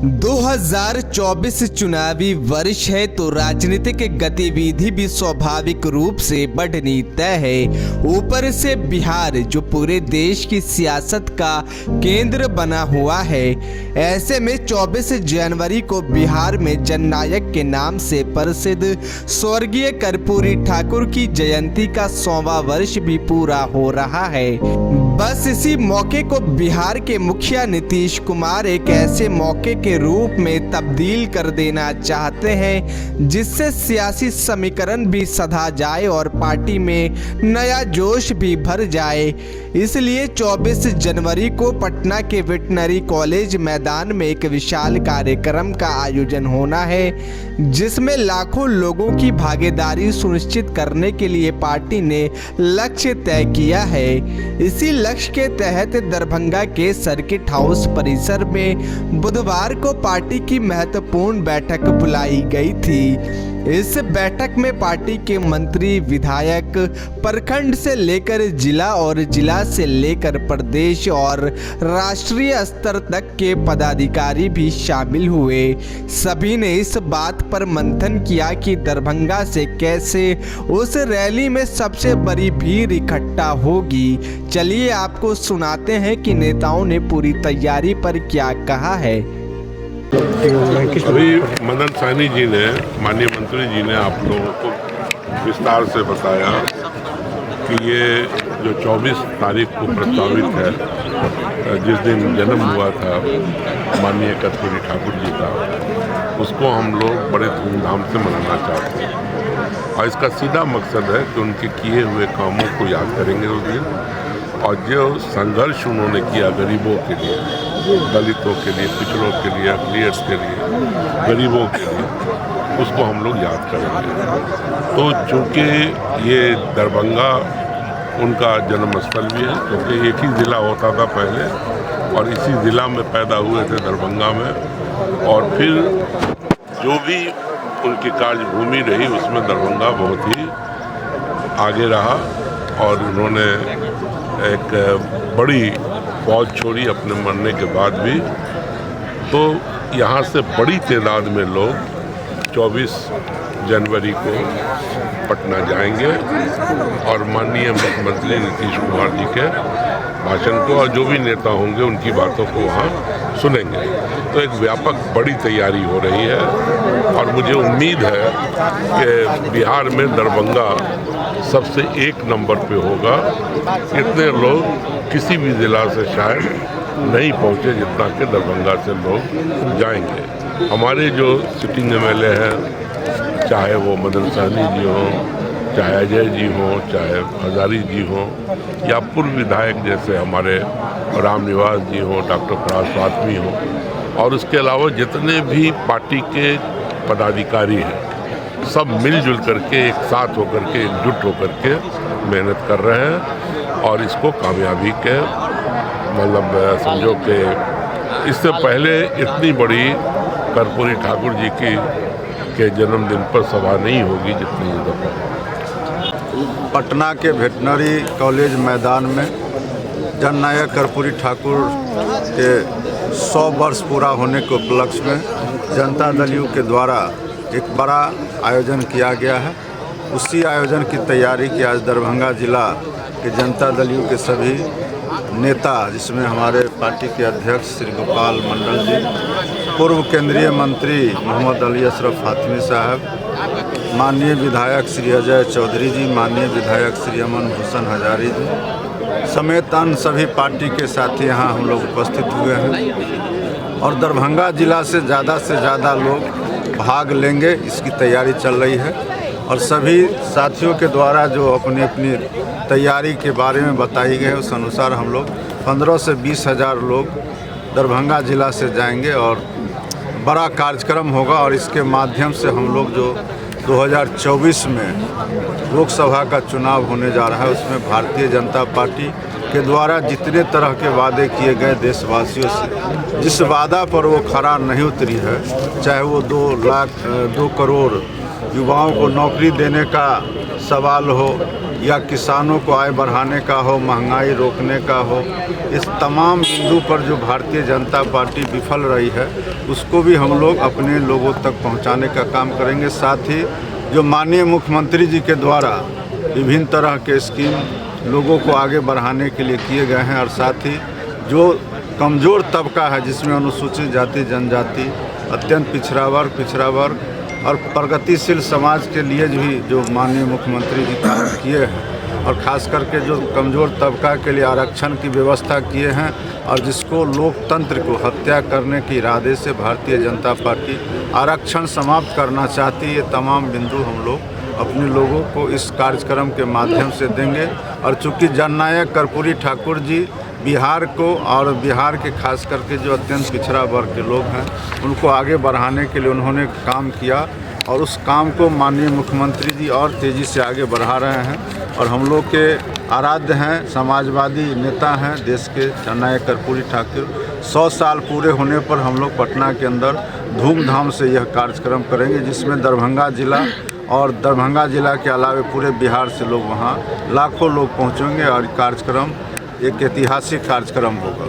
2024 चुनावी वर्ष है तो राजनीतिक गतिविधि भी स्वाभाविक रूप से बढ़नी तय है। ऊपर से बिहार जो पूरे देश की सियासत का केंद्र बना हुआ है, ऐसे में 24 जनवरी को बिहार में जननायक के नाम से प्रसिद्ध स्वर्गीय कर्पूरी ठाकुर की जयंती का 100वां वर्ष भी पूरा हो रहा है। बस इसी मौके को बिहार के मुखिया नीतीश कुमार एक ऐसे मौके के रूप में तब्दील कर देना चाहते हैं जिससे सियासी समीकरण भी सधा जाए और पार्टी में नया जोश भी भर जाए। इसलिए 24 जनवरी को पटना के वेटनरी कॉलेज मैदान में एक विशाल कार्यक्रम का आयोजन होना है, जिसमें लाखों लोगों की भागीदारी सुनिश्चित करने के लिए पार्टी ने लक्ष्य तय किया है। इसी लक्ष्य के तहत दरभंगा के सर्किट हाउस परिसर में बुधवार को पार्टी की महत्वपूर्ण बैठक बुलाई गई थी। इस बैठक में पार्टी के मंत्री, विधायक, प्रखंड से लेकर जिला और जिला से लेकर प्रदेश और राष्ट्रीय स्तर तक के पदाधिकारी भी शामिल हुए। सभी ने इस बात पर मंथन किया कि दरभंगा से कैसे उस रैली में सबसे बड़ी भीड़ इकट्ठा होगी। चलिए आपको सुनाते हैं कि नेताओं ने पूरी तैयारी पर क्या कहा है। अभी मदन सहनी जी ने, माननीय मंत्री जी ने आप लोगों को विस्तार से बताया कि ये जो 24 तारीख को प्रस्तावित है, जिस दिन जन्म हुआ था माननीय कर्पूरी ठाकुर जी का, उसको हम लोग बड़े धूमधाम से मनाना चाहते हैं। और इसका सीधा मकसद है कि उनके किए हुए कामों को याद करेंगे उस दिन, और जो संघर्ष उन्होंने किया गरीबों के लिए, दलितों के लिए, पिछड़ों के लिए, अकलियत के लिए, गरीबों के लिए, उसको हम लोग याद करेंगे। तो चूँकि ये दरभंगा उनका जन्मस्थल भी है, क्योंकि एक ही ज़िला होता था पहले और इसी ज़िला में पैदा हुए थे दरभंगा में, और फिर जो भी उनकी कार्यभूमि रही उसमें दरभंगा बहुत ही आगे रहा और उन्होंने एक बड़ी फौज छोड़ी अपने मरने के बाद भी। तो यहाँ से बड़ी तादाद में लोग 24 जनवरी को पटना जाएंगे और माननीय मुख्यमंत्री नीतीश कुमार जी के भाषण को और जो भी नेता होंगे उनकी बातों को वहाँ सुनेंगे। तो एक व्यापक बड़ी तैयारी हो रही है और मुझे उम्मीद है कि बिहार में दरभंगा सबसे एक नंबर पे होगा। इतने लोग किसी भी ज़िला से शायद नहीं पहुँचे जितना कि दरभंगा से लोग जाएंगे। हमारे जो सिटिंग एमएलए हैं, चाहे वो मदन सहनी जी हों, चाहे अजय जी हों, चाहे हजारी जी हों, या पूर्व विधायक जैसे हमारे रामनिवास जी हों, डॉक्टर फराज फातमी हों, और उसके अलावा जितने भी पार्टी के पदाधिकारी हैं, सब मिलजुल करके एक साथ होकर के, एकजुट होकर के मेहनत कर रहे हैं और इसको कामयाबी के मतलब समझो कि इससे पहले इतनी बड़ी कर्पूरी ठाकुर जी के जन्मदिन पर सभा नहीं होगी जितनी ये दफा। पटना के वेटनरी कॉलेज मैदान में जननायक कर्पूरी ठाकुर के 100 वर्ष पूरा होने के उपलक्ष्य में जनता दल यू के द्वारा एक बड़ा आयोजन किया गया है। उसी आयोजन की तैयारी की आज दरभंगा जिला के जनता दल यू के सभी नेता, जिसमें हमारे पार्टी के अध्यक्ष श्री गोपाल मंडल जी, पूर्व केंद्रीय मंत्री मोहम्मद अली अशरफ फातमी साहब, माननीय विधायक श्री अजय चौधरी जी, माननीय विधायक श्री अमन भूषण हजारी जी समेत अन्य सभी पार्टी के साथी यहाँ हम लोग उपस्थित हुए हैं और दरभंगा जिला से ज़्यादा लोग भाग लेंगे, इसकी तैयारी चल रही है। और सभी साथियों के द्वारा जो अपनी अपनी तैयारी के बारे में बताई गई है, उस अनुसार हम लोग 15 से 20 हज़ार लोग दरभंगा जिला से जाएंगे और बड़ा कार्यक्रम होगा। और इसके माध्यम से हम लोग जो 2024 में लोकसभा का चुनाव होने जा रहा है, उसमें भारतीय जनता पार्टी के द्वारा जितने तरह के वादे किए गए देशवासियों से, जिस वादा पर वो खरा नहीं उतरी है, चाहे वो 2 करोड़ युवाओं को नौकरी देने का सवाल हो, या किसानों को आय बढ़ाने का हो, महंगाई रोकने का हो, इस तमाम बिंदु पर जो भारतीय जनता पार्टी विफल रही है उसको भी हम लोग अपने लोगों तक पहुंचाने का काम करेंगे। साथ ही जो माननीय मुख्यमंत्री जी के द्वारा विभिन्न तरह के स्कीम लोगों को आगे बढ़ाने के लिए किए गए हैं, और साथ ही जो कमज़ोर तबका है जिसमें अनुसूचित जाति, जनजाति, अत्यंत पिछड़ा वर्ग और प्रगतिशील समाज के लिए भी जो माननीय मुख्यमंत्री जी काम किए हैं, और ख़ास करके जो कमज़ोर तबका के लिए आरक्षण की व्यवस्था किए हैं, और जिसको लोकतंत्र को हत्या करने के इरादे से भारतीय जनता पार्टी आरक्षण समाप्त करना चाहती है, ये तमाम बिंदु हम लोग अपने लोगों को इस कार्यक्रम के माध्यम से देंगे। और चूँकि जननायक कर्पूरी ठाकुर जी बिहार को और बिहार के खास करके जो अत्यंत पिछड़ा वर्ग के लोग हैं उनको आगे बढ़ाने के लिए उन्होंने काम किया, और उस काम को माननीय मुख्यमंत्री जी और तेज़ी से आगे बढ़ा रहे हैं। और हम लोग के आराध्य हैं, समाजवादी नेता हैं देश के जननायक कर्पूरी ठाकुर। 100 साल पूरे होने पर हम लोग पटना के अंदर धूमधाम से यह कार्यक्रम करेंगे, जिसमें दरभंगा जिला और दरभंगा जिला के अलावा पूरे बिहार से लोग वहाँ लाखों लोग पहुँचेंगे, और कार्यक्रम एक ऐतिहासिक कार्यक्रम होगा।